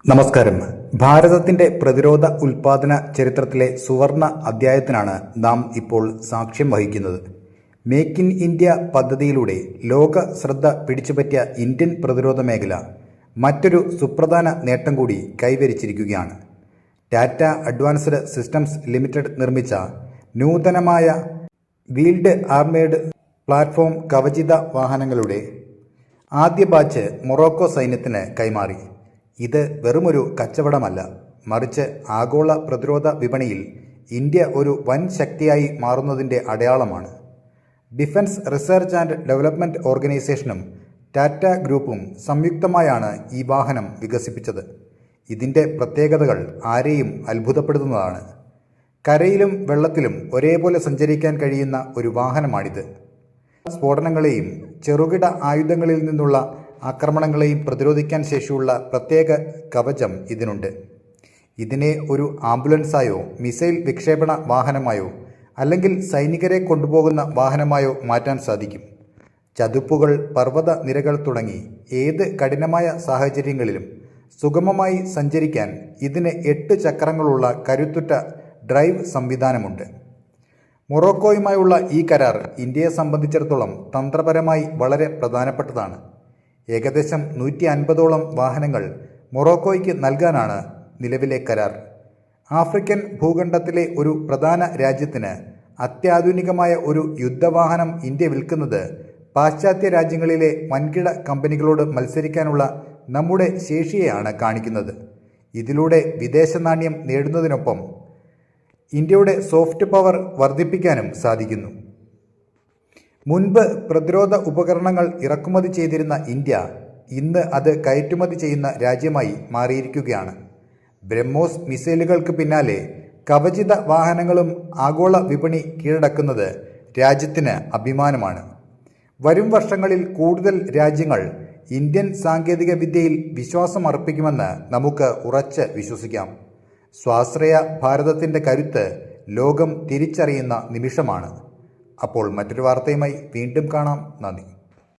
നമസ്കാരം. ഭാരതത്തിന്റെ പ്രതിരോധ ഉൽപാദന ചരിത്രത്തിലെ സുവർണ അധ്യായത്തിനാണ് നാം ഇപ്പോൾ സാക്ഷ്യം വഹിക്കുന്നത്. മേക്ക് ഇൻ ഇന്ത്യ പദ്ധതിയിലൂടെ ലോക ശ്രദ്ധ പിടിച്ചുപറ്റിയ ഇന്ത്യൻ പ്രതിരോധ മേഖല മറ്റൊരു സുപ്രധാന നേട്ടം കൂടി കൈവരിച്ചിരിക്കുകയാണ്. ടാറ്റ അഡ്വാൻസ്ഡ് സിസ്റ്റംസ് ലിമിറ്റഡ് നിർമ്മിച്ച നൂതനമായ വീൽഡ് ആർമേഡ് പ്ലാറ്റ്ഫോം കവചിത വാഹനങ്ങളുടെ ആദ്യ ബാച്ച് മൊറോക്കോ സൈന്യത്തിന് കൈമാറി. ഇത് വെറുമൊരു കച്ചവടമല്ല, മറിച്ച് ആഗോള പ്രതിരോധ വിപണിയിൽ ഇന്ത്യ ഒരു വൻ ശക്തിയായി മാറുന്നതിൻ്റെ അടയാളമാണ്. ഡിഫൻസ് റിസർച്ച് ആൻഡ് ഡെവലപ്മെൻറ്റ് ഓർഗനൈസേഷനും ടാറ്റ ഗ്രൂപ്പും സംയുക്തമായാണ് ഈ വാഹനം വികസിപ്പിച്ചത്. ഇതിൻ്റെ പ്രത്യേകതകൾ ആരെയും അത്ഭുതപ്പെടുത്തുന്നതാണ്. കരയിലും വെള്ളത്തിലും ഒരേപോലെ സഞ്ചരിക്കാൻ കഴിയുന്ന ഒരു വാഹനമാണിത്. സ്ഫോടനങ്ങളെയും ചെറുകിട ആയുധങ്ങളിൽ നിന്നുള്ള ആക്രമണങ്ങളെയും പ്രതിരോധിക്കാൻ ശേഷിയുള്ള പ്രത്യേക കവചം ഇതിനുണ്ട്. ഇതിനെ ഒരു ആംബുലൻസായോ മിസൈൽ വിക്ഷേപണ വാഹനമായോ അല്ലെങ്കിൽ സൈനികരെ കൊണ്ടുപോകുന്ന വാഹനമായോ മാറ്റാൻ സാധിക്കും. ചതുപ്പുകൾ, പർവ്വത നിരകൾ തുടങ്ങി ഏത് കഠിനമായ സാഹചര്യങ്ങളിലും സുഗമമായി സഞ്ചരിക്കാൻ ഇതിന് 8 ചക്രങ്ങളുള്ള കരുത്തുറ്റ ഡ്രൈവ് സംവിധാനമുണ്ട്. മൊറോക്കോയുമായുള്ള ഈ കരാർ ഇന്ത്യയെ സംബന്ധിച്ചിടത്തോളം തന്ത്രപരമായി വളരെ പ്രധാനപ്പെട്ടതാണ്. ഏകദേശം 150ഓളം വാഹനങ്ങൾ മൊറോക്കോയ്ക്ക് നൽകാനാണ് നിലവിലെ കരാർ. ആഫ്രിക്കൻ ഭൂഖണ്ഡത്തിലെ ഒരു പ്രധാന രാജ്യത്തിന് അത്യാധുനികമായ ഒരു യുദ്ധവാഹനം ഇന്ത്യ വിൽക്കുന്നത് പാശ്ചാത്യ രാജ്യങ്ങളിലെ വൻകിട കമ്പനികളോട് മത്സരിക്കാനുള്ള നമ്മുടെ ശേഷിയെയാണ് കാണിക്കുന്നത്. ഇതിലൂടെ വിദേശ നാണ്യം നേടുന്നതിനൊപ്പം ഇന്ത്യയുടെ സോഫ്റ്റ് പവർ വർദ്ധിപ്പിക്കാനും സാധിക്കുന്നു. മുൻപ് പ്രതിരോധ ഉപകരണങ്ങൾ ഇറക്കുമതി ചെയ്തിരുന്ന ഇന്ത്യ ഇന്ന് അത് കയറ്റുമതി ചെയ്യുന്ന രാജ്യമായി മാറിയിരിക്കുകയാണ്. ബ്രഹ്മോസ് മിസൈലുകൾക്ക് പിന്നാലെ കവചിത വാഹനങ്ങളും ആഗോള വിപണി കീഴടക്കുന്നത് രാജ്യത്തിന് അഭിമാനമാണ്. വരും വർഷങ്ങളിൽ കൂടുതൽ രാജ്യങ്ങൾ ഇന്ത്യൻ സാങ്കേതിക വിദ്യയിൽ വിശ്വാസമർപ്പിക്കുമെന്ന് നമുക്ക് ഉറച്ച് വിശ്വസിക്കാം. സ്വാശ്രയ ഭാരതത്തിൻ്റെ കരുത്ത് ലോകം തിരിച്ചറിയുന്ന നിമിഷമാണ്. അപ്പോൾ മറ്റൊരു വാർത്തയുമായി വീണ്ടും കാണാം. നന്ദി.